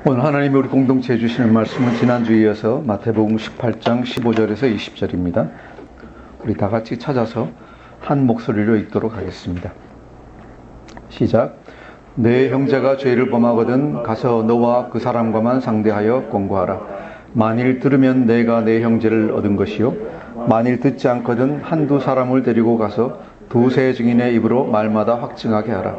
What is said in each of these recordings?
오늘 하나님이 우리 공동체에 주시는 말씀은 지난주에 이어서 마태복음 18장 15절에서 20절입니다. 우리 다 같이 찾아서 한 목소리로 읽도록 하겠습니다. 시작. 내 형제가 죄를 범하거든 가서 너와 그 사람과만 상대하여 권고하라. 만일 들으면 내가 내 형제를 얻은 것이요, 만일 듣지 않거든 한두 사람을 데리고 가서 두세 증인의 입으로 말마다 확증하게 하라.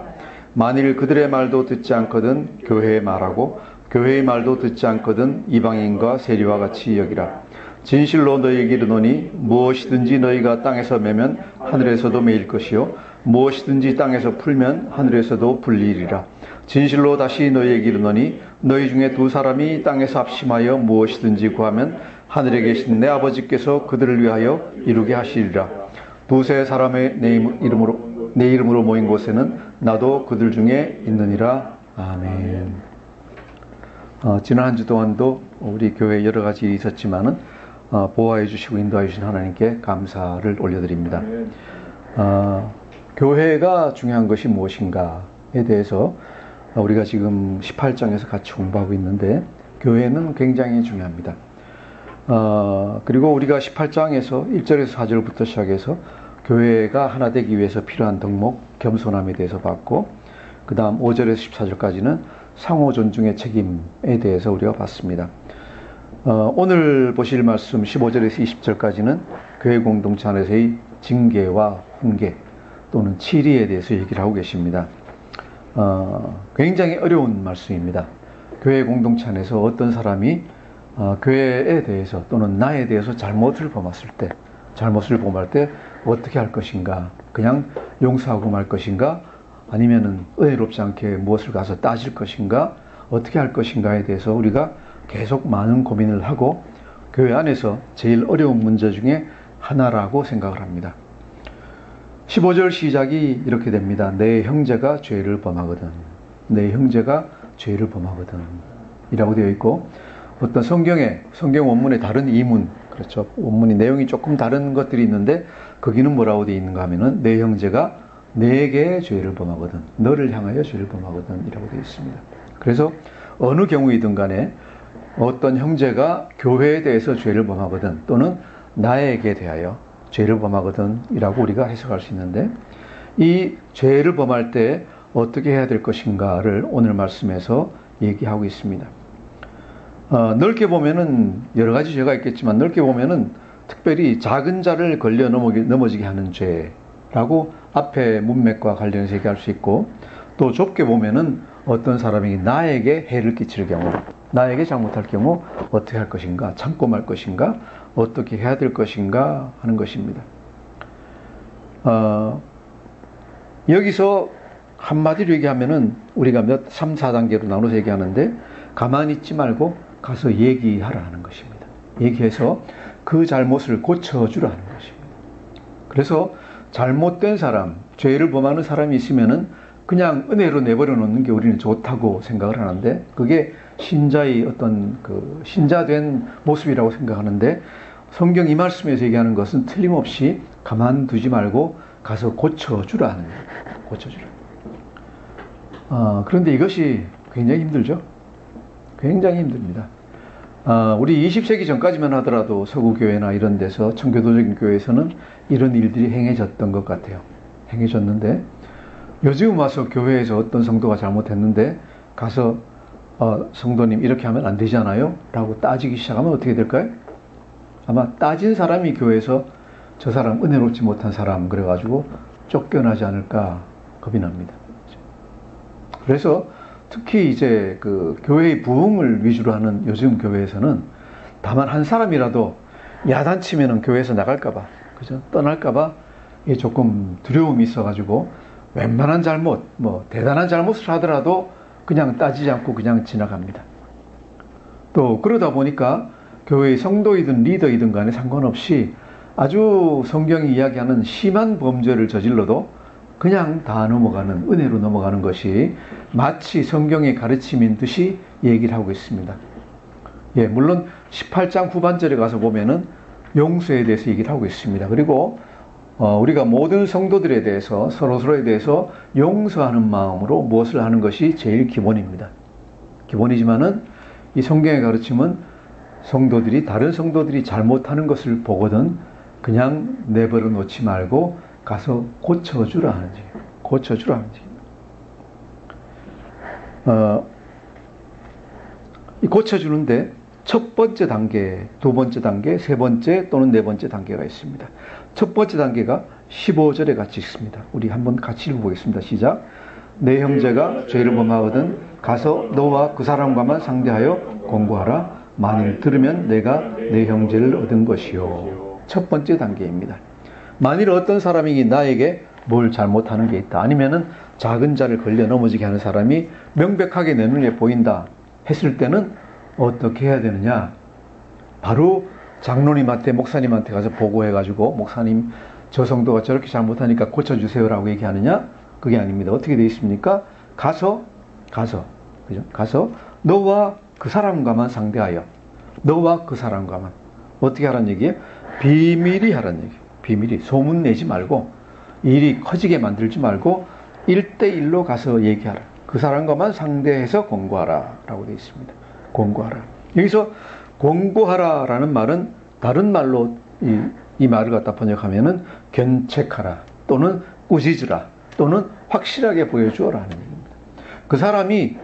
만일 그들의 말도 듣지 않거든 교회에 말하고, 교회의 말도 듣지 않거든 이방인과 세리와 같이 여기라. 진실로 너희에게 이르노니 무엇이든지 너희가 땅에서 매면 하늘에서도 매일 것이요, 무엇이든지 땅에서 풀면 하늘에서도 풀리리라. 진실로 다시 너희에게 이르노니 너희 중에 두 사람이 땅에서 합심하여 무엇이든지 구하면 하늘에 계신 내 아버지께서 그들을 위하여 이루게 하시리라. 두세 사람의 내 이름으로 모인 곳에는 나도 그들 중에 있느니라. 아멘. 지난 한 주 동안도 우리 교회에 여러 가지 일이 있었지만은 보호해 주시고 인도해 주신 하나님께 감사를 올려드립니다. 교회가 중요한 것이 무엇인가에 대해서 우리가 지금 18장에서 같이 공부하고 있는데, 교회는 굉장히 중요합니다. 그리고 우리가 18장에서 1절에서 4절부터 시작해서 교회가 하나 되기 위해서 필요한 덕목, 겸손함에 대해서 봤고, 그 다음 5절에서 14절까지는 상호 존중의 책임에 대해서 우리가 봤습니다. 오늘 보실 말씀 15절에서 20절까지는 교회 공동체 안에서의 징계와 훈계 또는 치리에 대해서 얘기를 하고 계십니다. 굉장히 어려운 말씀입니다. 교회 공동체 안에서 어떤 사람이 교회에 대해서 또는 나에 대해서 잘못을 범할 때 어떻게 할 것인가, 그냥 용서하고 말 것인가, 아니면은 은혜롭지 않게 무엇을 가서 따질 것인가, 어떻게 할 것인가에 대해서 우리가 계속 많은 고민을 하고, 교회 안에서 제일 어려운 문제 중에 하나라고 생각을 합니다. 15절 시작이 이렇게 됩니다. 내 형제가 죄를 범하거든, 내 형제가 죄를 범하거든 이라고 되어 있고, 어떤 성경 원문의 다른 이문, 그렇죠, 원문이 내용이 조금 다른 것들이 있는데 거기는 뭐라고 되어 있는가 하면은 내 형제가 내게 죄를 범하거든, 너를 향하여 죄를 범하거든 이라고 되어 있습니다. 그래서 어느 경우이든 간에 어떤 형제가 교회에 대해서 죄를 범하거든 또는 나에게 대하여 죄를 범하거든 이라고 우리가 해석할 수 있는데, 이 죄를 범할 때 어떻게 해야 될 것인가를 오늘 말씀에서 얘기하고 있습니다. 넓게 보면은 여러 가지 죄가 있겠지만, 넓게 보면은 특별히 작은 자를 걸려 넘어지게 하는 죄라고 앞에 문맥과 관련해서 얘기할 수 있고, 또 좁게 보면은 어떤 사람이 나에게 해를 끼칠 경우, 나에게 잘못할 경우 어떻게 할 것인가, 참고 말 것인가, 어떻게 해야 될 것인가 하는 것입니다. 여기서 한마디로 얘기하면은 우리가 3, 4단계로 나눠서 얘기하는데, 가만히 있지 말고 가서 얘기하라 하는 것입니다. 얘기해서 그 잘못을 고쳐주라 하는 것입니다. 그래서 잘못된 사람, 죄를 범하는 사람이 있으면은 그냥 은혜로 내버려 놓는 게 우리는 좋다고 생각을 하는데, 그게 신자의 어떤 신자된 모습이라고 생각하는데, 성경 이 말씀에서 얘기하는 것은 틀림없이 가만두지 말고 가서 고쳐주라 하는 거예요. 고쳐주라. 그런데 이것이 굉장히 힘들죠. 굉장히 힘듭니다. 우리 20세기 전까지만 하더라도 서구교회나 이런 데서 청교도적인 교회에서는 이런 일들이 행해졌던 것 같아요. 행해졌는데, 요즘 와서 교회에서 어떤 성도가 잘못했는데 가서 성도님 이렇게 하면 안 되잖아요 라고 따지기 시작하면 어떻게 될까요? 아마 따진 사람이 교회에서 저 사람 은혜롭지 못한 사람 그래가지고 쫓겨나지 않을까 겁이 납니다. 그래서 특히 이제 교회의 부흥을 위주로 하는 요즘 교회에서는 다만 한 사람이라도 야단치면은 교회에서 나갈까봐, 그죠? 떠날까봐 조금 두려움이 있어가지고 웬만한 잘못, 대단한 잘못을 하더라도 그냥 따지지 않고 그냥 지나갑니다. 또 그러다 보니까 교회의 성도이든 리더이든 간에 상관없이 아주 성경이 이야기하는 심한 범죄를 저질러도 그냥 다 넘어가는, 은혜로 넘어가는 것이 마치 성경의 가르침인 듯이 얘기를 하고 있습니다. 물론 18장 후반절에 가서 보면은 용서에 대해서 얘기를 하고 있습니다. 그리고 우리가 모든 성도들에 대해서 서로서로에 대해서 용서하는 마음으로 무엇을 하는 것이 제일 기본입니다. 기본이지만은 이 성경의 가르침은 성도들이, 다른 성도들이 잘못하는 것을 보거든 그냥 내버려 놓지 말고 가서 고쳐주라 하는 얘기예요. 고쳐주라 하는 얘기입니다. 이 고쳐주는데 첫 번째 단계, 두 번째 단계, 세 번째 또는 네 번째 단계가 있습니다. 첫 번째 단계가 15절에 같이 있습니다. 우리 한번 같이 읽어보겠습니다. 시작. 내 형제가 죄를 범하거든 가서 너와 그 사람과만 상대하여 공고하라. 만일 들으면 내가 내 형제를 얻은 것이요. 첫 번째 단계입니다. 만일 어떤 사람이 나에게 뭘 잘못하는 게 있다, 아니면은 작은 자를 걸려 넘어지게 하는 사람이 명백하게 내 눈에 보인다 했을 때는 어떻게 해야 되느냐? 바로 장로님한테, 목사님한테 가서 보고해가지고, 목사님 저 성도가 저렇게 잘못하니까 고쳐주세요라고 얘기하느냐? 그게 아닙니다. 어떻게 되어 있습니까? 가서 그죠? 가서 너와 그 사람과만 상대하여, 너와 그 사람과만 어떻게 하라는 얘기예요? 비밀히 하라는 얘기예요. 비밀히. 소문 내지 말고, 일이 커지게 만들지 말고 1대1로 가서 얘기하라. 그 사람과만 상대해서 공고하라 라고 되어 있습니다. 공고하라. 여기서 공고하라라는 말은 다른 말로 이 말을 갖다 번역하면은 견책하라 또는 꾸짖으라 또는 확실하게 보여주어라 하는 얘기입니다. 그 사람이,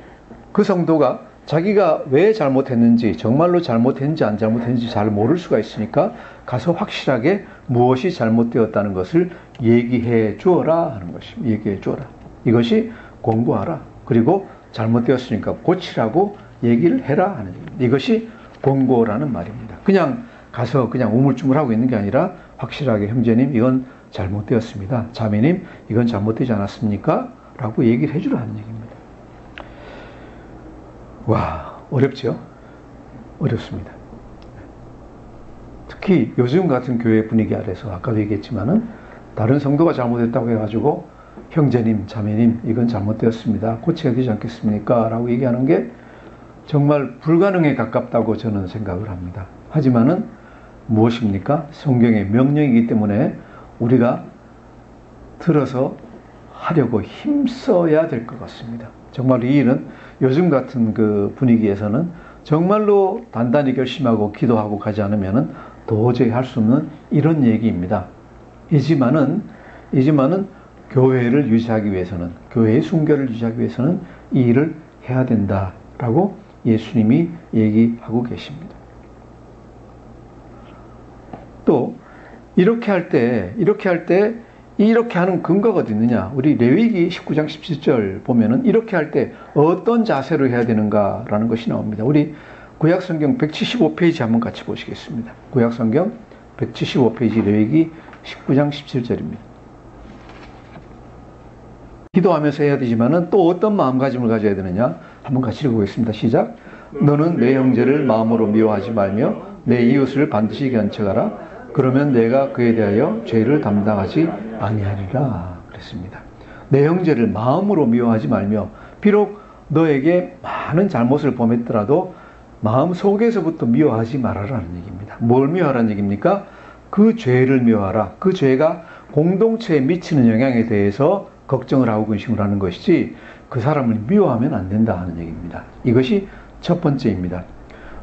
그 성도가 자기가 왜 잘못했는지, 정말로 잘못했는지 안 잘못했는지 잘 모를 수가 있으니까 가서 확실하게 무엇이 잘못되었다는 것을 얘기해 주어라 하는 것입니다. 얘기해 주어라. 이것이 공고하라. 그리고 잘못되었으니까 고치라고 얘기를 해라 하는 얘기입니다. 이것이 공고라는 말입니다. 그냥 가서 그냥 우물쭈물하고 있는 게 아니라 확실하게 형제님 이건 잘못되었습니다. 자매님 이건 잘못되지 않았습니까? 라고 얘기를 해주라 하는 얘기입니다. 와, 어렵죠? 어렵습니다. 특히 요즘 같은 교회 분위기 아래서 아까도 얘기했지만은 다른 성도가 잘못했다고 해가지고 형제님, 자매님 이건 잘못되었습니다. 고쳐야 되지 않겠습니까? 라고 얘기하는 게 정말 불가능에 가깝다고 저는 생각을 합니다. 하지만은 무엇입니까? 성경의 명령이기 때문에 우리가 들어서 하려고 힘써야 될 것 같습니다. 정말 이 일은 요즘 같은 그 분위기에서는 정말로 단단히 결심하고 기도하고 가지 않으면은 도저히 할 수 없는 이런 얘기입니다. 이지만은 교회를 유지하기 위해서는, 교회의 순결을 유지하기 위해서는 이 일을 해야 된다라고 예수님이 얘기하고 계십니다. 또 이렇게 할 때 이렇게 하는 근거가 어디 있느냐? 우리 레위기 19장 17절 보면은 이렇게 할 때 어떤 자세로 해야 되는가라는 것이 나옵니다. 우리 구약성경 175페이지 한번 같이 보시겠습니다. 구약성경 175페이지 레위기 19장 17절입니다. 기도하면서 해야 되지만은 또 어떤 마음가짐을 가져야 되느냐? 한번 같이 읽어보겠습니다. 시작. 너는 내 형제를 마음으로 미워하지 말며 내 이웃을 반드시 견책하라. 그러면 내가 그에 대하여 죄를 담당하지 아니하리라 그랬습니다. 내 형제를 마음으로 미워하지 말며, 비록 너에게 많은 잘못을 범했더라도 마음 속에서부터 미워하지 말아라는 얘기입니다. 뭘 미워하라는 얘기입니까? 그 죄를 미워하라. 그 죄가 공동체에 미치는 영향에 대해서 걱정을 하고 근심을 하는 것이지 그 사람을 미워하면 안 된다 하는 얘기입니다. 이것이 첫 번째입니다.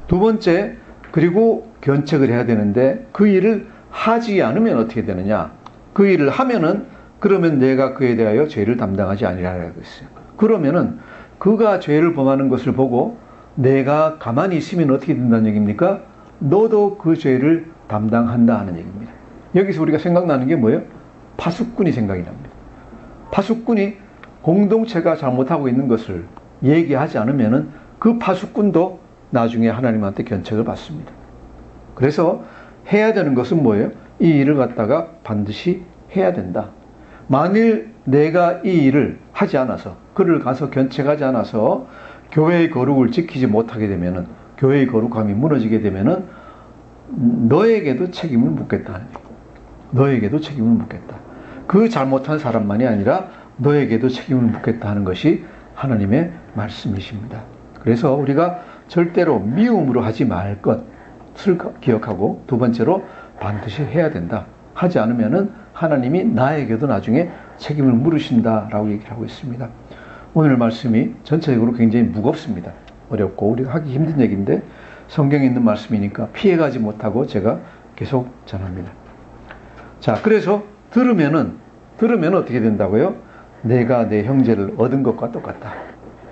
두 번째, 그리고 견책을 해야 되는데 그 일을 하지 않으면 어떻게 되느냐? 그 일을 하면은 그러면 내가 그에 대하여 죄를 담당하지 아니하라고 했어요. 그러면은 그가 죄를 범하는 것을 보고 내가 가만히 있으면 어떻게 된다는 얘기입니까? 너도 그 죄를 담당한다 하는 얘기입니다. 여기서 우리가 생각나는 게 뭐예요? 파수꾼이 생각이 납니다. 파수꾼이 공동체가 잘못하고 있는 것을 얘기하지 않으면은 그 파수꾼도 나중에 하나님한테 견책을 받습니다. 그래서 해야 되는 것은 뭐예요? 이 일을 갖다가 반드시 해야 된다. 만일 내가 이 일을 하지 않아서, 그를 가서 견책하지 않아서 교회의 거룩을 지키지 못하게 되면은, 교회의 거룩함이 무너지게 되면은 너에게도 책임을 묻겠다. 너에게도 책임을 묻겠다. 그 잘못한 사람만이 아니라 너에게도 책임을 묻겠다 하는 것이 하나님의 말씀이십니다. 그래서 우리가 절대로 미움으로 하지 말 것을 기억하고, 두 번째로 반드시 해야 된다. 하지 않으면은 하나님이 나에게도 나중에 책임을 물으신다라고 얘기를 하고 있습니다. 오늘 말씀이 전체적으로 굉장히 무겁습니다. 어렵고 우리가 하기 힘든 얘기인데 성경에 있는 말씀이니까 피해가지 못하고 제가 계속 전합니다. 자, 그래서 들으면 어떻게 된다고요? 내가 내 형제를 얻은 것과 똑같다.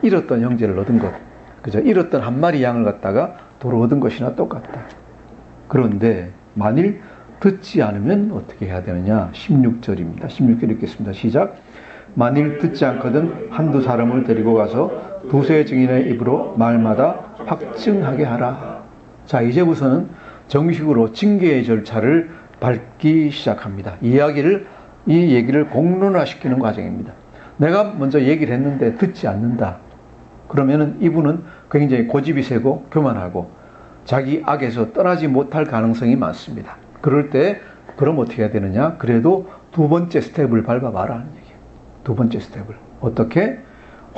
잃었던 형제를 얻은 것, 그죠? 잃었던 한 마리 양을 갖다가 도로 얻은 것이나 똑같다. 그런데 만일 듣지 않으면 어떻게 해야 되느냐? 16절입니다. 16절 읽겠습니다. 시작. 만일 듣지 않거든 한두 사람을 데리고 가서 두세 증인의 입으로 말마다 확증하게 하라. 자, 이제부터는 정식으로 징계의 절차를 밟기 시작합니다. 이 얘기를 공론화시키는 과정입니다. 내가 먼저 얘기를 했는데 듣지 않는다. 그러면은 이분은 굉장히 고집이 세고 교만하고 자기 악에서 떠나지 못할 가능성이 많습니다. 그럴 때 그럼 어떻게 해야 되느냐? 그래도 두 번째 스텝을 밟아봐라 하는 얘기예요. 두 번째 스텝을. 어떻게?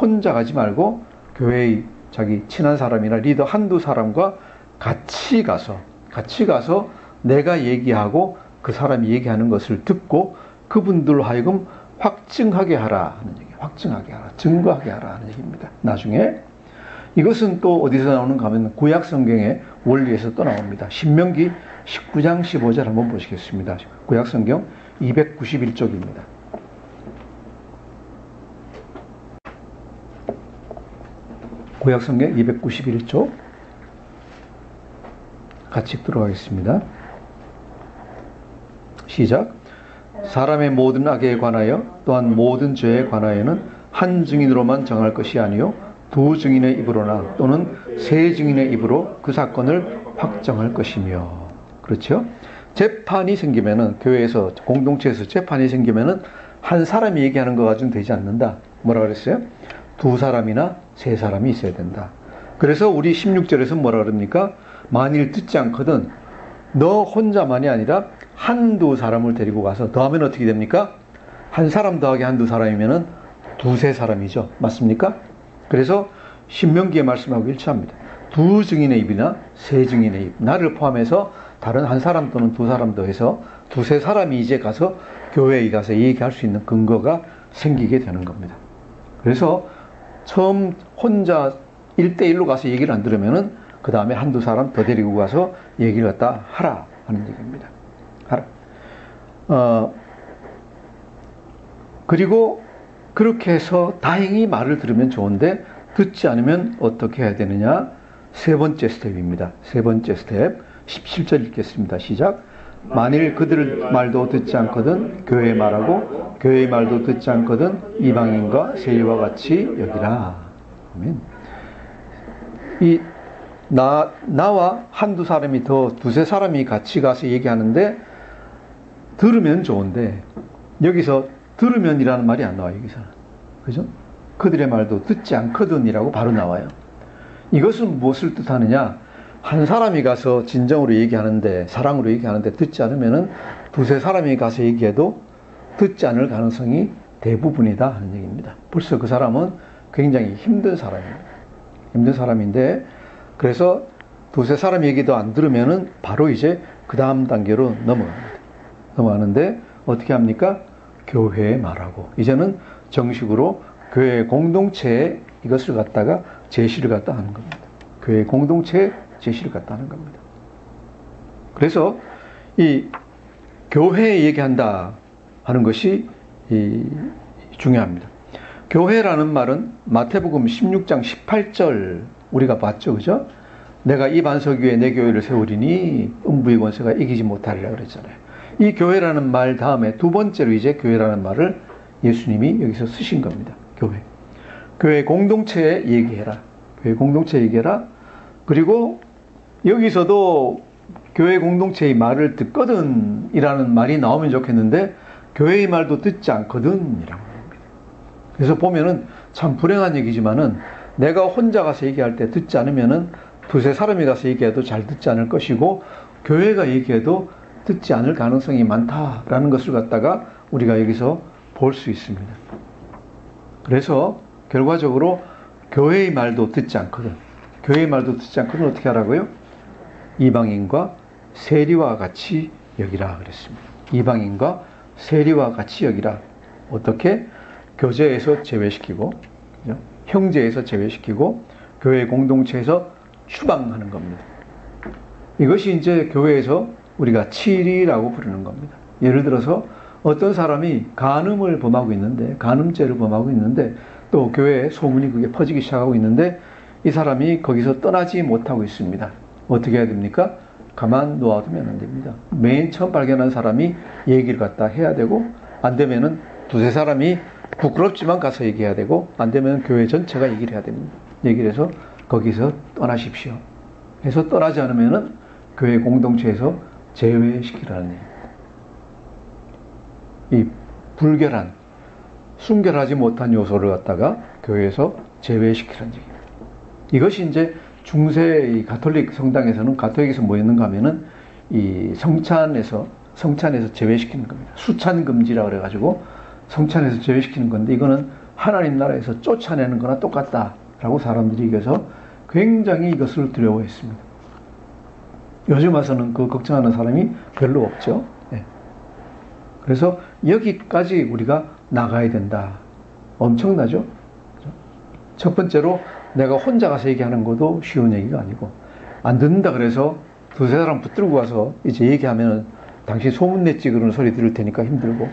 혼자 가지 말고 교회의 자기 친한 사람이나 리더 한두 사람과 같이 가서 내가 얘기하고 그 사람이 얘기하는 것을 듣고 그분들로 하여금 확증하게 하라 하는 얘기예요. 확증하게 하라. 증거하게 하라 하는 얘기입니다. 나중에 이것은 또 어디서 나오는가 하면 구약 성경의 원리에서 또 나옵니다. 신명기 19장 15절 한번 보시겠습니다. 구약 성경 291쪽입니다. 구약 성경 291쪽 같이 들어가겠습니다. 시작. 사람의 모든 악에 관하여 또한 모든 죄에 관하여는 한 증인으로만 정할 것이 아니요 두 증인의 입으로나 또는 세 증인의 입으로 그 사건을 확정할 것이며. 그렇죠? 재판이 생기면은 교회에서 공동체에서 재판이 생기면은 한 사람이 얘기하는 거 가지고는 되지 않는다. 뭐라 그랬어요? 두 사람이나 세 사람이 있어야 된다. 그래서 우리 16절에서 뭐라 그럽니까? 만일 듣지 않거든 너 혼자만이 아니라 한두 사람을 데리고 가서 더하면 어떻게 됩니까? 한 사람 더하기 한두 사람이면은 두세 사람이죠. 맞습니까? 그래서 신명기에 말씀하고 일치합니다. 두 증인의 입이나 세 증인의 입, 나를 포함해서 다른 한 사람 또는 두 사람 더해서 두세 사람이 이제 가서 교회에 가서 얘기할 수 있는 근거가 생기게 되는 겁니다. 그래서 처음 혼자 1대1로 가서 얘기를 안 들으면은 그 다음에 한두 사람 더 데리고 가서 얘기를 갖다 하라 하는 얘기입니다. 하라. 그리고 그렇게 해서 다행히 말을 들으면 좋은데 듣지 않으면 어떻게 해야 되느냐? 세 번째 스텝입니다. 세 번째 스텝 17절 읽겠습니다. 시작. 만일 그들 말도 듣지 않거든 교회의 말하고 교회의 말도 듣지 않거든 이방인과 세리와 같이 여기라. 아멘. 나와 한두 사람이 더 두세 사람이 같이 가서 얘기하는데 들으면 좋은데 여기서 들으면이라는 말이 안 나와요. 여기서는. 그죠? 그들의 말도 듣지 않거든이라고 바로 나와요. 이것은 무엇을 뜻하느냐? 한 사람이 가서 진정으로 얘기하는데 사랑으로 얘기하는데 듣지 않으면은 두세 사람이 가서 얘기해도 듣지 않을 가능성이 대부분이다 하는 얘기입니다. 벌써 그 사람은 굉장히 힘든 사람입니다. 힘든 사람인데 그래서 두세 사람 얘기도 안 들으면은 바로 이제 그 다음 단계로 넘어가는데 어떻게 합니까? 교회에 말하고 이제는 정식으로 교회 공동체에 이것을 갖다가 제시를 갖다 하는 겁니다. 교회 공동체에 제시를 갖다 하는 겁니다. 그래서 이 교회에 얘기한다 하는 것이 중요합니다. 교회라는 말은 마태복음 16장 18절 우리가 봤죠. 그죠? 내가 이 반석 위에 내 교회를 세우리니 음부의 권세가 이기지 못하리라 그랬잖아요. 이 교회라는 말 다음에 두 번째로 이제 교회라는 말을 예수님이 여기서 쓰신 겁니다. 교회 공동체에 얘기해라. 교회 공동체에 얘기해라. 그리고 여기서도 교회 공동체의 말을 듣거든 이라는 말이 나오면 좋겠는데 교회의 말도 듣지 않거든 이라고 합니다. 그래서 보면은 참 불행한 얘기지만은 내가 혼자 가서 얘기할 때 듣지 않으면은 두세 사람이 가서 얘기해도 잘 듣지 않을 것이고 교회가 얘기해도 듣지 않을 가능성이 많다라는 것을 갖다가 우리가 여기서 볼 수 있습니다. 그래서 결과적으로 교회의 말도 듣지 않거든. 교회의 말도 듣지 않거든 어떻게 하라고요? 이방인과 세리와 같이 여기라 그랬습니다. 이방인과 세리와 같이 여기라. 어떻게? 교제에서 제외시키고 형제에서 제외시키고 교회 공동체에서 추방하는 겁니다. 이것이 이제 교회에서 우리가 치리라고 부르는 겁니다. 예를 들어서 어떤 사람이 간음을 범하고 있는데, 간음죄를 범하고 있는데, 또 교회에 소문이 그게 퍼지기 시작하고 있는데, 이 사람이 거기서 떠나지 못하고 있습니다. 어떻게 해야 됩니까? 가만 놓아두면 안 됩니다. 맨 처음 발견한 사람이 얘기를 갖다 해야 되고, 안 되면은 두세 사람이 부끄럽지만 가서 얘기해야 되고, 안 되면 교회 전체가 얘기를 해야 됩니다. 얘기를 해서 거기서 떠나십시오. 해서 떠나지 않으면은 교회 공동체에서 제외시키라는 얘기입니다. 이 불결한, 순결하지 못한 요소를 갖다가 교회에서 제외시키라는 얘기입니다. 이것이 이제 중세 이 가톨릭 성당에서는, 가톨릭에서 뭐 했는가 하면은 이 성찬에서 제외시키는 겁니다. 수찬금지라 그래가지고 성찬에서 제외시키는 건데, 이거는 하나님 나라에서 쫓아내는 거나 똑같다라고 사람들이 얘기해서 굉장히 이것을 두려워했습니다. 요즘 와서는 그 걱정하는 사람이 별로 없죠. 네. 그래서 여기까지 우리가 나가야 된다. 엄청나죠? 첫 번째로 내가 혼자 가서 얘기하는 것도 쉬운 얘기가 아니고, 안 듣는다 그래서 두세 사람 붙들고 가서 이제 얘기하면은 당신 소문냈지 그러는 소리 들을 테니까 힘들고,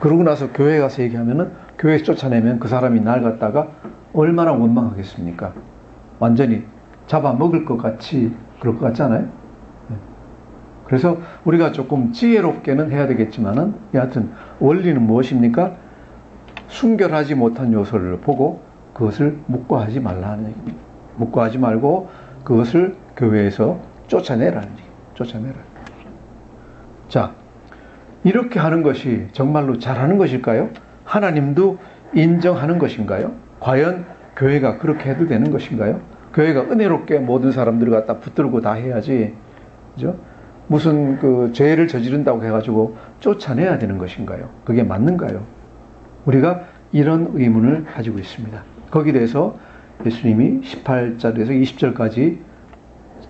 그러고 나서 교회에 가서 얘기하면은 교회에서 쫓아내면 그 사람이 날 갖다가 얼마나 원망하겠습니까? 완전히 잡아먹을 것 같이 그럴 것 같지 않아요? 그래서 우리가 조금 지혜롭게는 해야 되겠지만은, 여하튼 원리는 무엇입니까? 순결하지 못한 요소를 보고 그것을 묵과하지 말라는 얘기입니다. 묵과하지 말고 그것을 교회에서 쫓아내라는 얘기입니다. 쫓아내라. 자, 이렇게 하는 것이 정말로 잘하는 것일까요? 하나님도 인정하는 것인가요? 과연 교회가 그렇게 해도 되는 것인가요? 교회가 은혜롭게 모든 사람들을 갖다 붙들고 다 해야지, 그죠? 무슨 그 죄를 저지른다고 해가지고 쫓아내야 되는 것인가요? 그게 맞는가요? 우리가 이런 의문을 가지고 있습니다. 거기에 대해서 예수님이 18절에서 20절까지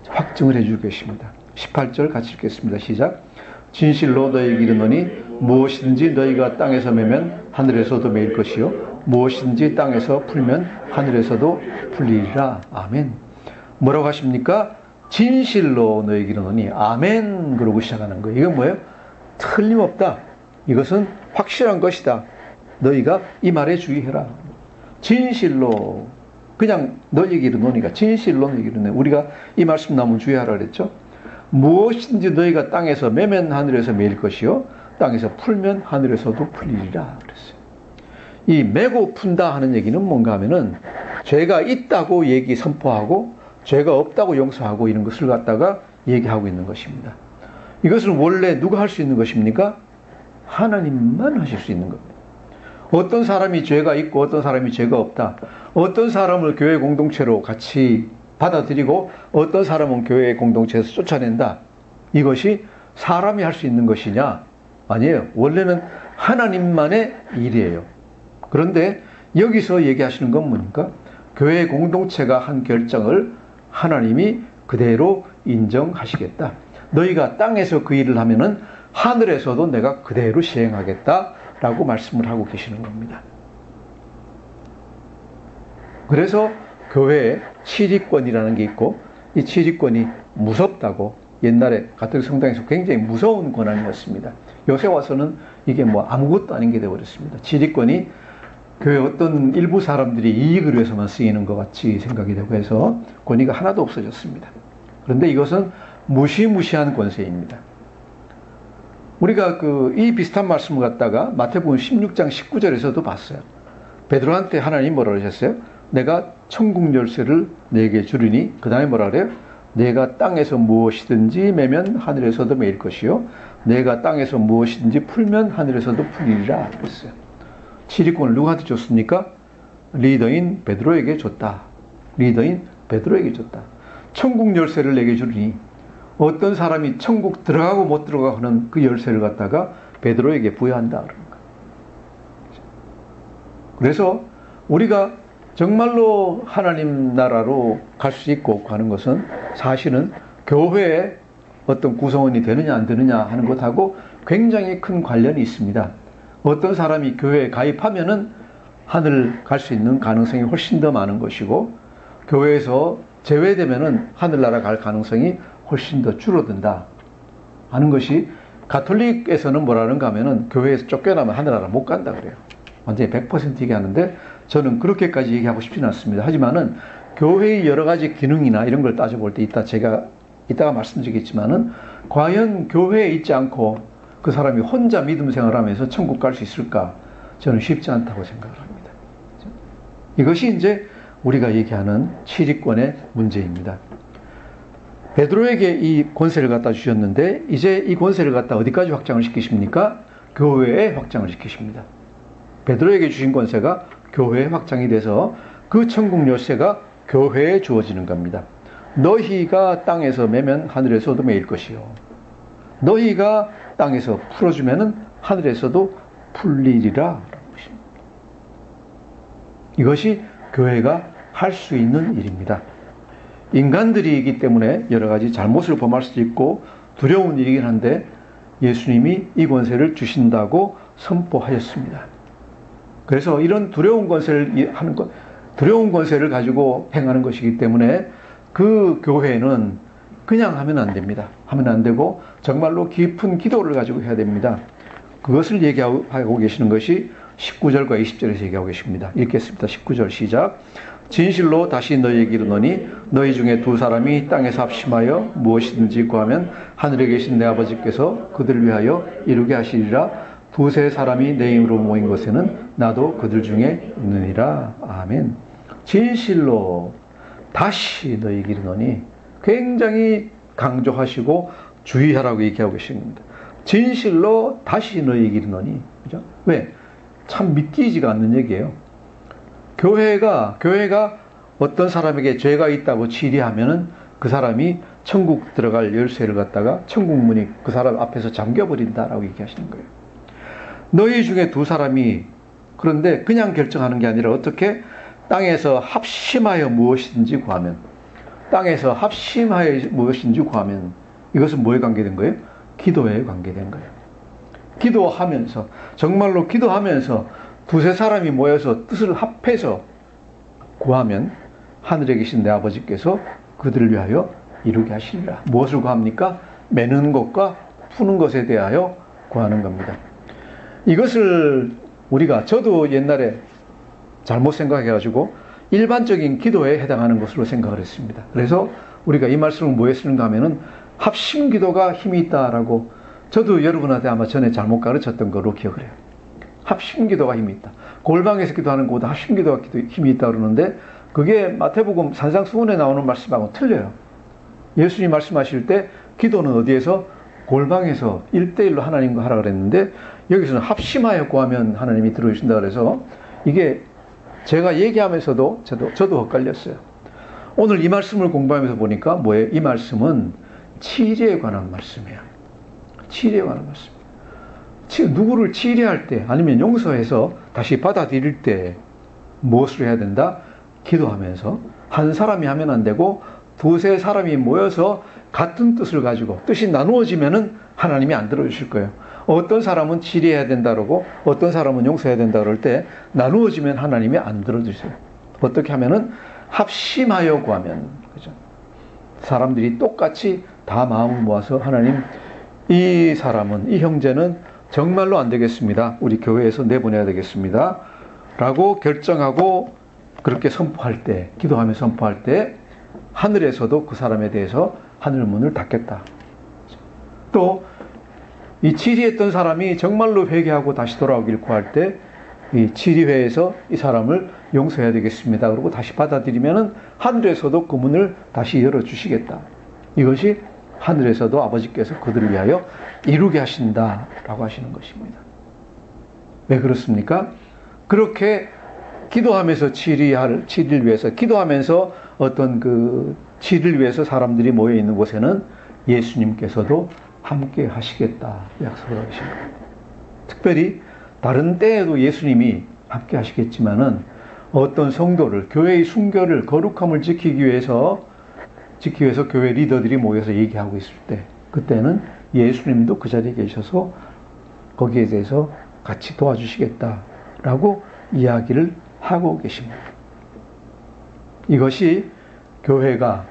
확증을 해주고 계십니다. 18절 같이 읽겠습니다. 시작. 진실로 너희에게 이르노니 무엇이든지 너희가 땅에서 매면 하늘에서도 매일 것이요 무엇이든지 땅에서 풀면 하늘에서도 풀리리라. 아멘. 뭐라고 하십니까? 진실로 너희에게 이르노니, 아멘 그러고 시작하는 거예요. 이건 뭐예요? 틀림없다. 이것은 확실한 것이다. 너희가 이 말에 주의해라. 진실로, 그냥 너희에게 이르노니가 진실로 너희에게 이르노니, 우리가 이 말씀 나오면 주의하라 그랬죠. 무엇이든지 너희가 땅에서 매면 하늘에서 매일 것이요 땅에서 풀면 하늘에서도 풀리리라 그랬어요. 이 매고 푼다 하는 얘기는 뭔가 하면은 죄가 있다고 선포하고 죄가 없다고 용서하고 이런 것을 갖다가 얘기하고 있는 것입니다. 이것은 원래 누가 할 수 있는 것입니까? 하나님만 하실 수 있는 겁니다. 어떤 사람이 죄가 있고 어떤 사람이 죄가 없다, 어떤 사람을 교회 공동체로 같이 받아들이고 어떤 사람은 교회 공동체에서 쫓아낸다, 이것이 사람이 할 수 있는 것이냐? 아니에요. 원래는 하나님만의 일이에요. 그런데 여기서 얘기하시는 건 뭡니까? 교회 공동체가 한 결정을 하나님이 그대로 인정하시겠다. 너희가 땅에서 그 일을 하면은 하늘에서도 내가 그대로 시행하겠다라고 말씀을 하고 계시는 겁니다. 그래서 교회에 치리권이라는 게 있고, 이 치리권이 무섭다고 옛날에 가톨릭 성당에서 굉장히 무서운 권한이었습니다. 요새 와서는 이게 뭐 아무것도 아닌 게 되어버렸습니다. 치리권이 교회 어떤 일부 사람들이 이익을 위해서만 쓰이는 것 같이 생각이 되고 해서 권위가 하나도 없어졌습니다. 그런데 이것은 무시무시한 권세입니다. 우리가 이 비슷한 말씀을 갖다가 마태복음 16장 19절에서도 봤어요. 베드로한테 하나님 뭐라고 하셨어요? 내가 천국 열쇠를 내게 주리니, 그 다음에 뭐라 그래요? 내가 땅에서 무엇이든지 매면 하늘에서도 매일 것이요 내가 땅에서 무엇이든지 풀면 하늘에서도 풀리리라 그랬어요. 치리권을 누구한테 줬습니까? 리더인 베드로에게 줬다. 리더인 베드로에게 줬다. 천국 열쇠를 내게 주리니, 어떤 사람이 천국 들어가고 못 들어가고 하는 그 열쇠를 갖다가 베드로에게 부여한다 그런 거예요. 그래서 우리가 정말로 하나님 나라로 갈 수 있고 없고 하는 것은 사실은 교회의 어떤 구성원이 되느냐 안 되느냐 하는 것하고 굉장히 큰 관련이 있습니다. 어떤 사람이 교회에 가입하면은 하늘 갈 수 있는 가능성이 훨씬 더 많은 것이고, 교회에서 제외되면은 하늘나라 갈 가능성이 훨씬 더 줄어든다 하는 것이, 가톨릭에서는 뭐라는가 하면은 교회에서 쫓겨나면 하늘나라 못 간다 그래요. 완전히 100% 얘기하는데 저는 그렇게까지 얘기하고 싶지는 않습니다. 하지만은 교회의 여러 가지 기능이나 이런 걸 따져볼 때 이따가 말씀드리겠지만은, 과연 교회에 있지 않고 그 사람이 혼자 믿음 생활하면서 천국 갈 수 있을까? 저는 쉽지 않다고 생각을 합니다. 이것이 이제 우리가 얘기하는 치리권의 문제입니다. 베드로에게 이 권세를 갖다 주셨는데, 이제 이 권세를 갖다 어디까지 확장을 시키십니까? 교회에 확장을 시키십니다. 베드로에게 주신 권세가 교회에 확장이 돼서 그 천국 열쇠가 교회에 주어지는 겁니다. 너희가 땅에서 매면 하늘에서도 매일 것이요, 너희가 땅에서 풀어주면은 하늘에서도 풀리리라. 이것이 교회가 할 수 있는 일입니다. 인간들이기 때문에 여러 가지 잘못을 범할 수도 있고 두려운 일이긴 한데, 예수님이 이 권세를 주신다고 선포하셨습니다. 그래서 이런 두려운 권세를 가지고 행하는 것이기 때문에 그 교회는 그냥 하면 안 됩니다. 하면 안 되고 정말로 깊은 기도를 가지고 해야 됩니다. 그것을 얘기하고 계시는 것이 19절과 20절에서 얘기하고 계십니다. 읽겠습니다. 19절 시작. 진실로 다시 너희에게 이르노니 너희 중에 두 사람이 땅에서 합심하여 무엇이든지 구하면 하늘에 계신 내 아버지께서 그들을 위하여 이루게 하시리라. 두세 사람이 내 이름으로 모인 곳에는 나도 그들 중에 있느니라. 아멘. 진실로 다시 너희에게 이르노니, 굉장히 강조하시고 주의하라고 얘기하고 계십니다. 진실로 다시 너희에게 이르노니. 그죠? 왜? 참 믿기지가 않는 얘기예요. 교회가 어떤 사람에게 죄가 있다고 치리하면은 그 사람이 천국 들어갈 열쇠를 갖다가 천국 문이 그 사람 앞에서 잠겨버린다라고 얘기하시는 거예요. 너희 중에 두 사람이, 그런데 그냥 결정하는 게 아니라 어떻게? 땅에서 합심하여 무엇이든지 구하면, 땅에서 합심하여 무엇인지 구하면, 이것은 뭐에 관계된 거예요? 기도에 관계된 거예요. 기도하면서, 정말로 기도하면서 두세 사람이 모여서 뜻을 합해서 구하면 하늘에 계신 내 아버지께서 그들을 위하여 이루게 하시리라. 무엇을 구합니까? 매는 것과 푸는 것에 대하여 구하는 겁니다. 이것을 저도 옛날에 잘못 생각해가지고 일반적인 기도에 해당하는 것으로 생각을 했습니다. 그래서 우리가 이 말씀을 뭐에 쓰는가 하면은 합심 기도가 힘이 있다라고, 저도 여러분한테 아마 전에 잘못 가르쳤던 거로 기억을 해요. 합심 기도가 힘이 있다. 골방에서 기도하는 것보다 합심 기도가 힘이 있다 그러는데, 그게 마태복음 산상수훈에 나오는 말씀하고 틀려요. 예수님 말씀하실 때 기도는 어디에서? 골방에서 1대1로 하나님과 하라 그랬는데, 여기서는 합심하여 구하면 하나님이 들어주신다 그래서, 이게 제가 얘기하면서도 저도 헷갈렸어요. 오늘 이 말씀을 공부하면서 보니까 뭐예요? 이 말씀은 치리에 관한 말씀이에요. 치리에 관한 말씀. 누구를 치리할 때, 아니면 용서해서 다시 받아들일 때 무엇을 해야 된다? 기도하면서. 한 사람이 하면 안 되고 두세 사람이 모여서 같은 뜻을 가지고 뜻이 나누어지면은 하나님이 안 들어주실 거예요. 어떤 사람은 치리해야 된다고, 어떤 사람은 용서해야 된다 그럴 때 나누어지면 하나님이 안 들어주세요. 어떻게 하면은 합심하여 구하면, 그죠? 사람들이 똑같이 다 마음을 모아서 하나님, 이 사람은, 이 형제는 정말로 안 되겠습니다. 우리 교회에서 내보내야 되겠습니다. 라고 결정하고 그렇게 선포할 때, 기도하며 선포할 때 하늘에서도 그 사람에 대해서 하늘 문을 닫겠다. 또 이 치리했던 사람이 정말로 회개하고 다시 돌아오길 구할 때 이 치리회에서 이 사람을 용서해야 되겠습니다. 그리고 다시 받아들이면은 하늘에서도 그 문을 다시 열어주시겠다. 이것이 하늘에서도 아버지께서 그들을 위하여 이루게 하신다라고 하시는 것입니다. 왜 그렇습니까? 그렇게 기도하면서 치리를 위해서, 기도하면서 어떤 그 치리를 위해서 사람들이 모여 있는 곳에는 예수님께서도 함께 하시겠다 약속을 하신 겁니다. 특별히 다른 때에도 예수님이 함께 하시겠지만은 어떤 성도를, 교회의 순결을, 거룩함을 지키기 위해서 교회 리더들이 모여서 얘기하고 있을 때, 그때는 예수님도 그 자리에 계셔서 거기에 대해서 같이 도와주시겠다라고 이야기를 하고 계십니다. 이것이 교회가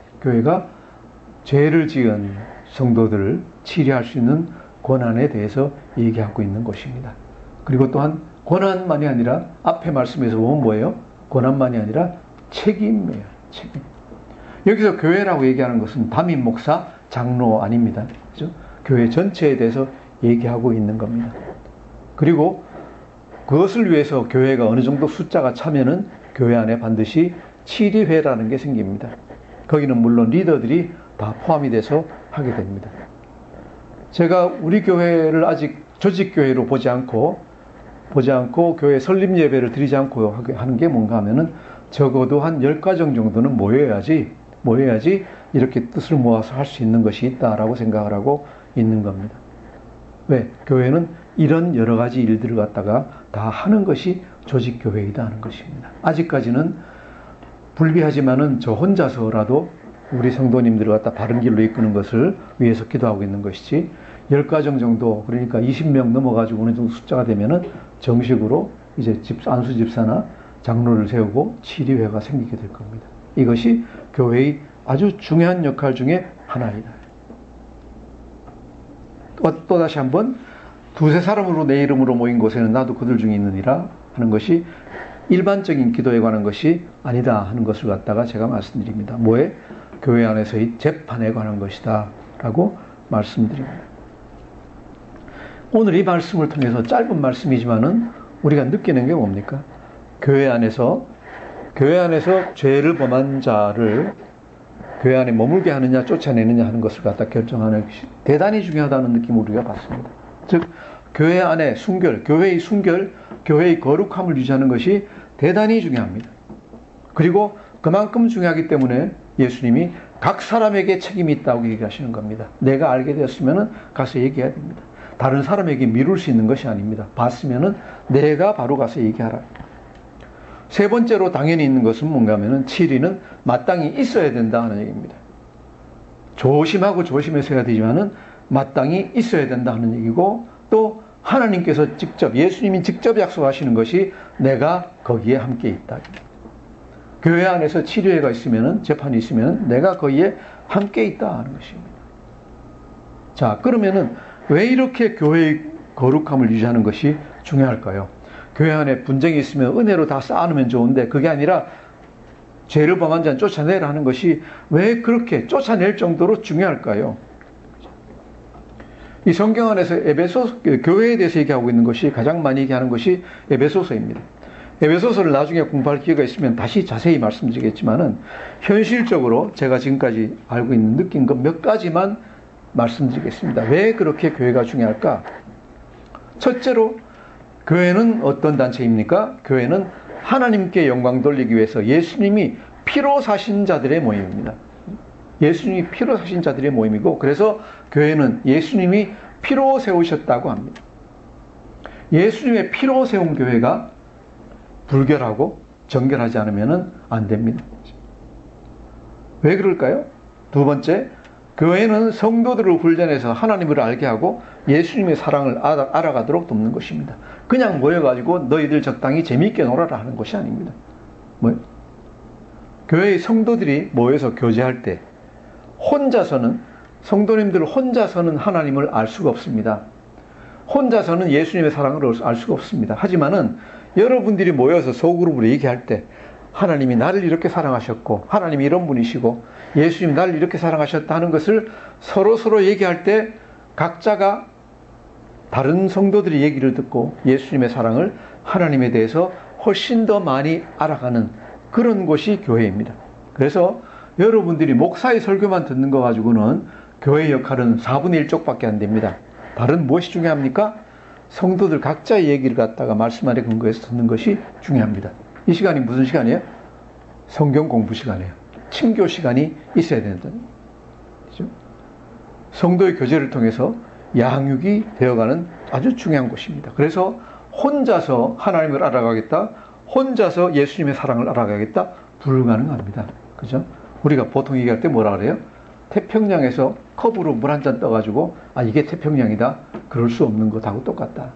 죄를 지은 성도들을 치료할 수 있는 권한에 대해서 얘기하고 있는 것입니다. 그리고 또한 권한만이 아니라 앞에 말씀에서 보면 뭐예요? 권한만이 아니라 책임이에요. 책임. 여기서 교회라고 얘기하는 것은 담임 목사, 장로 아닙니다. 그죠? 교회 전체에 대해서 얘기하고 있는 겁니다. 그리고 그것을 위해서 교회가 어느 정도 숫자가 차면은 교회 안에 반드시 치리회라는 게 생깁니다. 거기는 물론 리더들이 다 포함이 돼서 하게 됩니다. 제가 우리 교회를 아직 조직교회로 보지 않고 교회 설립 예배를 드리지 않고 하는 게 뭔가 하면은 적어도 한 10가정 정도는 모여야지 이렇게 뜻을 모아서 할 수 있는 것이 있다라고 생각을 하고 있는 겁니다. 왜? 교회는 이런 여러 가지 일들을 갖다가 다 하는 것이 조직교회이다 하는 것입니다. 아직까지는 불비하지만은 저 혼자서라도 우리 성도님들을 갖다 바른 길로 이끄는 것을 위해서 기도하고 있는 것이지 10가정 정도, 그러니까 20명 넘어가지고 어느 정도 숫자가 되면은 정식으로 이제 안수 집사나 장로를 세우고 치리회가 생기게 될 겁니다. 이것이 교회의 아주 중요한 역할 중에 하나이다. 또 다시 한번 두세 사람으로 내 이름으로 모인 곳에는 나도 그들 중에 있느니라 하는 것이 일반적인 기도에 관한 것이 아니다 하는 것을 갖다가 제가 말씀드립니다. 뭐에? 교회 안에서의 재판에 관한 것이다 라고 말씀드립니다. 오늘 이 말씀을 통해서 짧은 말씀이지만은 우리가 느끼는 게 뭡니까? 교회 안에서 죄를 범한 자를 교회 안에 머물게 하느냐 쫓아내느냐 하는 것을 갖다 결정하는 것이 대단히 중요하다는 느낌을 우리가 받습니다. 즉 교회 안에 교회의 거룩함을 유지하는 것이 대단히 중요합니다. 그리고 그만큼 중요하기 때문에 예수님이 각 사람에게 책임이 있다고 얘기하시는 겁니다. 내가 알게 되었으면 가서 얘기해야 됩니다. 다른 사람에게 미룰 수 있는 것이 아닙니다. 봤으면 내가 바로 가서 얘기하라. 세 번째로 당연히 있는 것은 뭔가 하면은 치리는 마땅히 있어야 된다 하는 얘기입니다. 조심하고 조심해서 해야 되지만은 마땅히 있어야 된다 하는 얘기고, 또 하나님께서 예수님이 직접 약속하시는 것이 내가 거기에 함께 있다. 교회 안에서 치료회가 있으면은, 재판이 있으면은 내가 거기에 함께 있다 하는 것입니다. 자, 그러면은 왜 이렇게 교회의 거룩함을 유지하는 것이 중요할까요? 교회 안에 분쟁이 있으면 은혜로 다 쌓아놓으면 좋은데 그게 아니라 죄를 범한 자는 쫓아내라 하는 것이 왜 그렇게 쫓아낼 정도로 중요할까요? 이 성경 안에서 교회에 대해서 얘기하고 있는 것이 가장 많이 얘기하는 것이 에베소서입니다. 에베소서를 나중에 공부할 기회가 있으면 다시 자세히 말씀드리겠지만은 현실적으로 제가 지금까지 알고 있는 느낀 것 몇 가지만 말씀드리겠습니다. 왜 그렇게 교회가 중요할까? 첫째로 교회는 어떤 단체입니까? 교회는 하나님께 영광 돌리기 위해서 예수님이 피로 사신 자들의 모임입니다. 예수님이 피로 사신 자들의 모임이고, 그래서 교회는 예수님이 피로 세우셨다고 합니다. 예수님의 피로 세운 교회가 불결하고 정결하지 않으면 안 됩니다. 왜 그럴까요? 두 번째, 교회는 성도들을 훈련해서 하나님을 알게 하고 예수님의 사랑을 알아가도록 돕는 것입니다. 그냥 모여가지고 너희들 적당히 재미있게 놀아라 하는 것이 아닙니다. 교회의 성도들이 모여서 교제할 때 성도님들 혼자서는 하나님을 알 수가 없습니다. 혼자서는 예수님의 사랑을 알 수가 없습니다. 하지만은 여러분들이 모여서 소그룹으로 얘기할 때 하나님이 나를 이렇게 사랑하셨고, 하나님이 이런 분이시고, 예수님이 나를 이렇게 사랑하셨다 하는 것을 서로 얘기할 때 각자가 다른 성도들의 얘기를 듣고 예수님의 사랑을, 하나님에 대해서 훨씬 더 많이 알아가는 그런 곳이 교회입니다. 그래서 여러분들이 목사의 설교만 듣는 거 가지고는 교회의 역할은 4분의 1쪽밖에 안 됩니다. 다른 무엇이 중요합니까? 성도들 각자의 얘기를 갖다가 말씀 안에 근거해서 듣는 것이 중요합니다. 이 시간이 무슨 시간이에요? 성경 공부 시간이에요. 친교 시간이 있어야 된다는 거죠. 성도의 교제를 통해서 양육이 되어가는 아주 중요한 곳입니다. 그래서 혼자서 하나님을 알아가겠다, 혼자서 예수님의 사랑을 알아가겠다, 불가능합니다. 그죠? 우리가 보통 얘기할 때 뭐라 그래요? 태평양에서 컵으로 물 한 잔 떠가지고 이게 태평양이다, 그럴 수 없는 것하고 똑같다.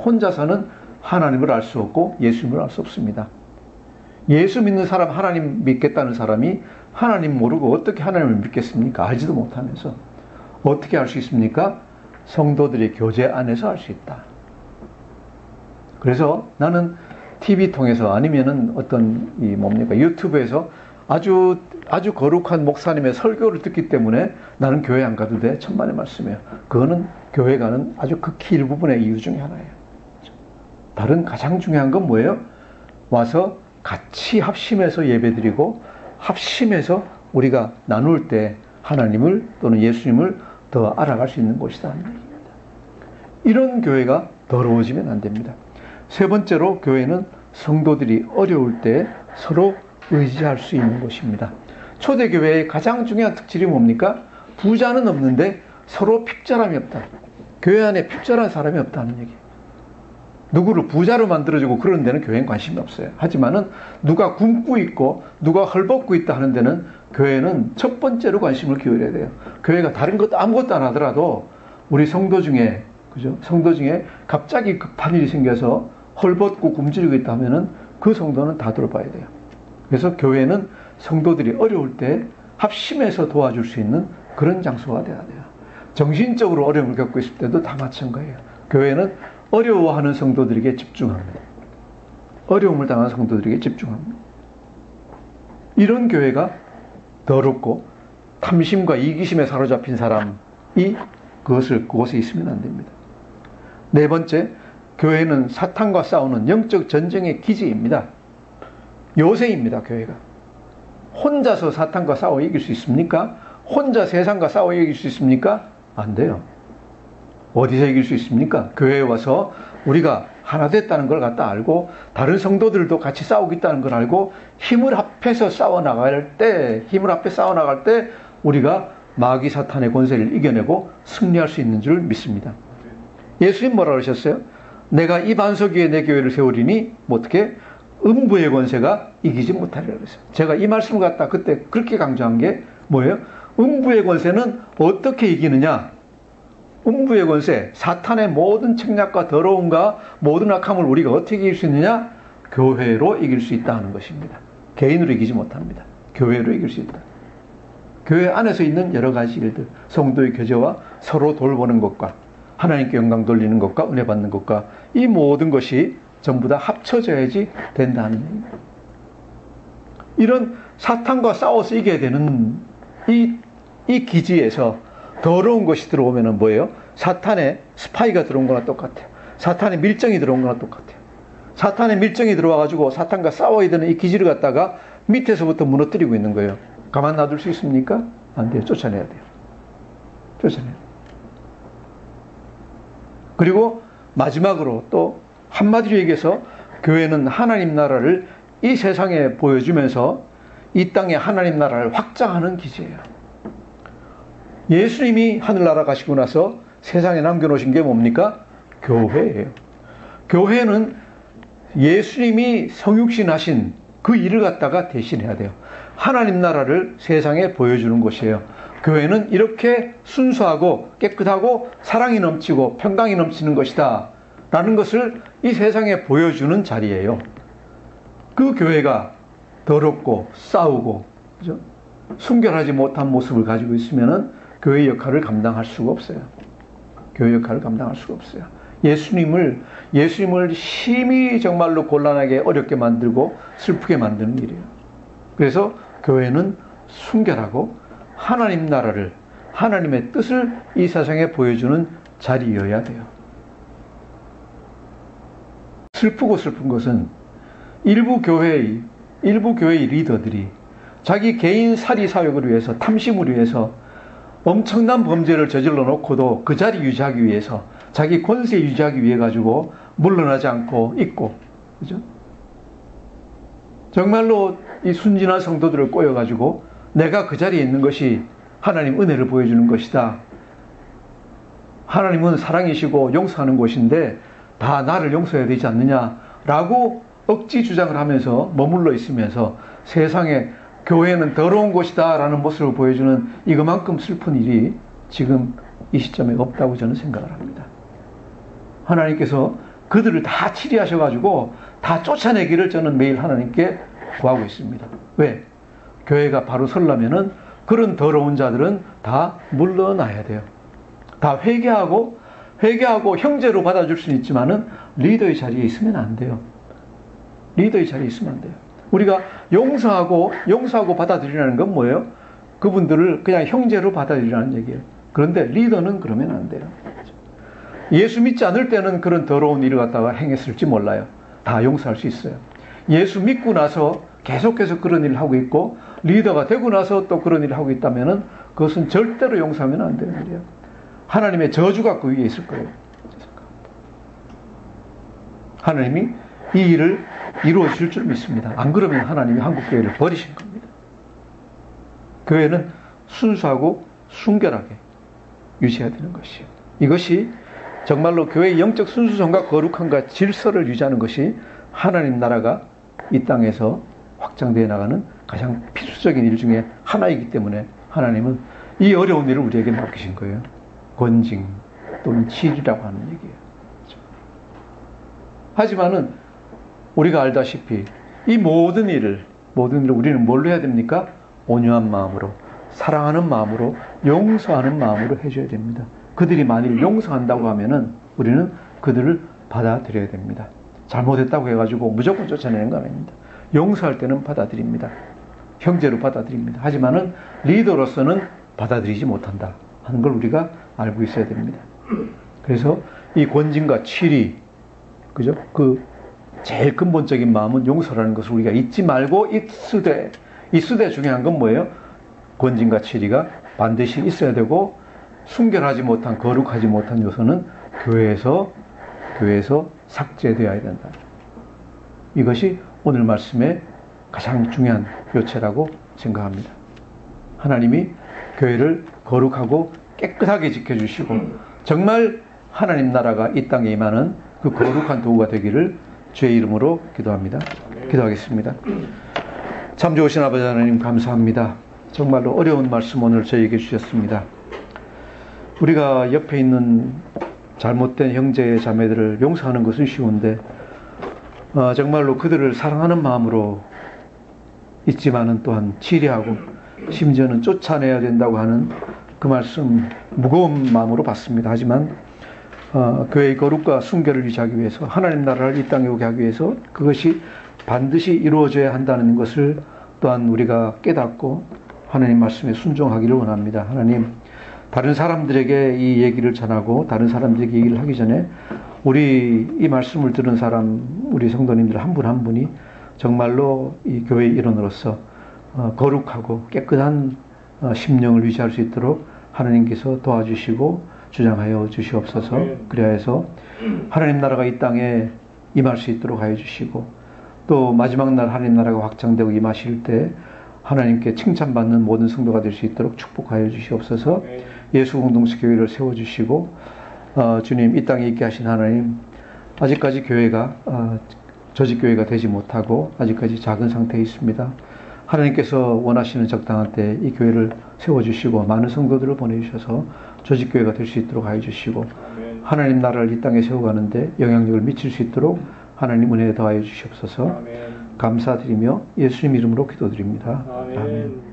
혼자서는 하나님을 알 수 없고 예수님을 알 수 없습니다. 예수 믿는 사람, 하나님 믿겠다는 사람이 하나님 모르고 어떻게 하나님을 믿겠습니까? 알지도 못하면서. 어떻게 알 수 있습니까? 성도들의 교제 안에서 알 수 있다. 그래서 나는 TV 통해서 아니면은 어떤 유튜브에서 아주 거룩한 목사님의 설교를 듣기 때문에 나는 교회 안 가도 돼. 천만의 말씀이에요. 그거는 교회 가는 아주 극히 일부분의 이유 중에 하나예요. 다른 가장 중요한 건 뭐예요? 와서 같이 합심해서 예배드리고 합심해서 우리가 나눌 때 하나님을 또는 예수님을 더 알아갈 수 있는 곳이다 하는 얘기입니다. 이런 교회가 더러워지면 안 됩니다. 세 번째로 교회는 성도들이 어려울 때 서로 의지할 수 있는 곳입니다. 초대교회의 가장 중요한 특질이 뭡니까? 부자는 없는데 서로 핍절함이 없다. 교회 안에 핍절한 사람이 없다는 얘기예요. 누구를 부자로 만들어주고 그런 데는 교회엔 관심이 없어요. 하지만은 누가 굶고 있고 누가 헐벗고 있다 하는 데는 교회는 첫 번째로 관심을 기울여야 돼요. 교회가 다른 것도 아무것도 안 하더라도 우리 성도 중에, 그죠? 성도 중에 갑자기 급한 일이 생겨서 헐벗고 굶주리고 있다 하면은 그 성도는 다 돌봐야 돼요. 그래서 교회는 성도들이 어려울 때 합심해서 도와줄 수 있는 그런 장소가 돼야 돼요. 정신적으로 어려움을 겪고 있을 때도 다 마찬가지예요. 교회는 어려워하는 성도들에게 집중합니다. 어려움을 당한 성도들에게 집중합니다. 이런 교회가 더럽고 탐심과 이기심에 사로잡힌 사람이 그곳에 있으면 안 됩니다. 네 번째, 교회는 사탄과 싸우는 영적 전쟁의 기지입니다. 요새입니다, 교회가. 혼자서 사탄과 싸워 이길 수 있습니까? 혼자 세상과 싸워 이길 수 있습니까? 안 돼요. 어디서 이길 수 있습니까? 교회에 와서 우리가 하나 됐다는 걸 갖다 알고 다른 성도들도 같이 싸우고 있다는 걸 알고 힘을 합해서 싸워 나갈 때 우리가 마귀 사탄의 권세를 이겨내고 승리할 수 있는 줄 믿습니다. 예수님 뭐라 그러셨어요? 내가 이 반석 위에 내 교회를 세우리니 어떻게? 음부의 권세가 이기지 못하리라 그랬어요. 제가 이 말씀을 갖다 그때 그렇게 강조한 게 뭐예요? 음부의 권세는 어떻게 이기느냐? 음부의 권세, 사탄의 모든 책략과 더러움과 모든 악함을 우리가 어떻게 이길 수 있느냐? 교회로 이길 수 있다는 것입니다. 개인으로 이기지 못합니다. 교회로 이길 수 있다. 교회 안에서 있는 여러 가지 일들, 성도의 교제와 서로 돌보는 것과 하나님께 영광 돌리는 것과 은혜 받는 것과 이 모든 것이 전부 다 합쳐져야지 된다는 얘기입니다. 이런 사탄과 싸워서 이겨야 되는 이 기지에서 더러운 것이 들어오면 뭐예요? 사탄의 스파이가 들어온 거나 똑같아요. 사탄의 밀정이 들어온 거나 똑같아요. 사탄의 밀정이 들어와가지고 사탄과 싸워야 되는 이 기지를 갖다가 밑에서부터 무너뜨리고 있는 거예요. 가만 놔둘 수 있습니까? 안 돼요. 쫓아내야 돼요. 쫓아내야 돼요. 그리고 마지막으로 또 한마디로 얘기해서 교회는 하나님 나라를 이 세상에 보여주면서 이 땅에 하나님 나라를 확장하는 기지예요. 예수님이 하늘나라 가시고 나서 세상에 남겨놓으신 게 뭡니까? 교회예요. 교회는 예수님이 성육신 하신 그 일을 갖다가 대신해야 돼요. 하나님 나라를 세상에 보여주는 곳이에요. 교회는 이렇게 순수하고 깨끗하고 사랑이 넘치고 평강이 넘치는 것이다 라는 것을 이 세상에 보여주는 자리예요. 그 교회가 더럽고 싸우고 그죠? 순결하지 못한 모습을 가지고 있으면은 교회 역할을 감당할 수가 없어요. 교회 역할을 감당할 수가 없어요. 예수님을 심히 정말로 곤란하게 어렵게 만들고 슬프게 만드는 일이에요. 그래서 교회는 순결하고 하나님 나라를, 하나님의 뜻을 이 세상에 보여주는 자리여야 돼요. 슬프고 슬픈 것은 일부 교회의 리더들이 자기 개인 사리 사욕을 위해서, 탐심을 위해서 엄청난 범죄를 저질러 놓고도 그 자리 유지하기 위해서, 자기 권세 유지하기 위해 가지고 물러나지 않고 있고, 그죠? 정말로 이 순진한 성도들을 꼬여 가지고 내가 그 자리에 있는 것이 하나님 은혜를 보여주는 것이다. 하나님은 사랑이시고 용서하는 곳인데 다 나를 용서해야 되지 않느냐라고 억지 주장을 하면서 머물러 있으면서 세상에 교회는 더러운 곳이다 라는 모습을 보여주는 이거만큼 슬픈 일이 지금 이 시점에 없다고 저는 생각을 합니다. 하나님께서 그들을 다 치리하셔가지고 다 쫓아내기를 저는 매일 하나님께 구하고 있습니다. 왜? 교회가 바로 서려면은 그런 더러운 자들은 다 물러나야 돼요. 다 회개하고 형제로 받아줄 수는 있지만은 리더의 자리에 있으면 안 돼요. 리더의 자리에 있으면 안 돼요. 우리가 용서하고 받아들이라는 건 뭐예요? 그분들을 그냥 형제로 받아들이라는 얘기예요. 그런데 리더는 그러면 안 돼요. 예수 믿지 않을 때는 그런 더러운 일을 갖다가 행했을지 몰라요. 다 용서할 수 있어요. 예수 믿고 나서 계속해서 그런 일을 하고 있고 리더가 되고 나서 또 그런 일을 하고 있다면은 그것은 절대로 용서하면 안 되는 일이에요. 하나님의 저주가 그 위에 있을 거예요. 하나님이 이 일을 이루어 주실 줄 믿습니다. 안 그러면 하나님이 한국교회를 버리신 겁니다. 교회는 순수하고 순결하게 유지해야 되는 것이에요. 이것이 정말로 교회의 영적 순수성과 거룩함과 질서를 유지하는 것이 하나님 나라가 이 땅에서 확장되어 나가는 가장 필수적인 일 중에 하나이기 때문에 하나님은 이 어려운 일을 우리에게 맡기신 거예요. 권징 또는 치리라고 하는 얘기예요. 하지만은 우리가 알다시피 이 모든 일을 우리는 뭘로 해야 됩니까? 온유한 마음으로, 사랑하는 마음으로, 용서하는 마음으로 해줘야 됩니다. 그들이 만일 용서한다고 하면은 우리는 그들을 받아들여야 됩니다. 잘못했다고 해가지고 무조건 쫓아내는 건 아닙니다. 용서할 때는 받아들입니다. 형제로 받아들입니다. 하지만은 리더로서는 받아들이지 못한다 하는 걸 우리가 알고 있어야 됩니다. 그래서 이 권징과 치리, 그죠? 그 제일 근본적인 마음은 용서라는 것을 우리가 잊지 말고 이쓰되 중요한 건 뭐예요? 권징과 치리가 반드시 있어야 되고 순결하지 못한, 거룩하지 못한 요소는 교회에서 삭제되어야 된다. 이것이 오늘 말씀의 가장 중요한 요체라고 생각합니다. 하나님이 교회를 거룩하고 깨끗하게 지켜주시고 정말 하나님 나라가 이 땅에 임하는 그 거룩한 도구가 되기를 주의 이름으로 기도합니다. 기도하겠습니다. 참 좋으신 아버지 하나님 감사합니다. 정말로 어려운 말씀 오늘 저희에게 주셨습니다. 우리가 옆에 있는 잘못된 형제 자매들을 용서하는 것은 쉬운데 정말로 그들을 사랑하는 마음으로 있지만은 또한 치리하고 심지어는 쫓아내야 된다고 하는 그 말씀 무거운 마음으로 받습니다. 하지만 교회의 거룩과 순결을 유지하기 위해서 하나님 나라를 이 땅에 오게 하기 위해서 그것이 반드시 이루어져야 한다는 것을 또한 우리가 깨닫고 하나님 말씀에 순종하기를 원합니다. 하나님, 다른 사람들에게 이 얘기를 전하고 다른 사람들에게 얘기를 하기 전에 우리 이 말씀을 들은 사람, 우리 성도님들 한 분 한 분이 정말로 이 교회의 일원으로서 거룩하고 깨끗한 심령을 유지할 수 있도록 하나님께서 도와주시고 주장하여 주시옵소서. 그리하여서 하나님 나라가 이 땅에 임할 수 있도록 하여 주시고 또 마지막 날 하나님 나라가 확장되고 임하실 때 하나님께 칭찬받는 모든 성도가 될 수 있도록 축복하여 주시옵소서. 예수 공동체 교회를 세워주시고 주님, 이 땅에 있게 하신 하나님, 아직까지 교회가 조직교회가 되지 못하고 아직까지 작은 상태에 있습니다. 하나님께서 원하시는 적당한 때 이 교회를 세워주시고 많은 성도들을 보내주셔서 조직교회가 될 수 있도록 하여 주시고 하나님 나라를 이 땅에 세워가는데 영향력을 미칠 수 있도록 하나님 은혜 더하여 주시옵소서. 감사드리며 예수님 이름으로 기도드립니다. 아멘.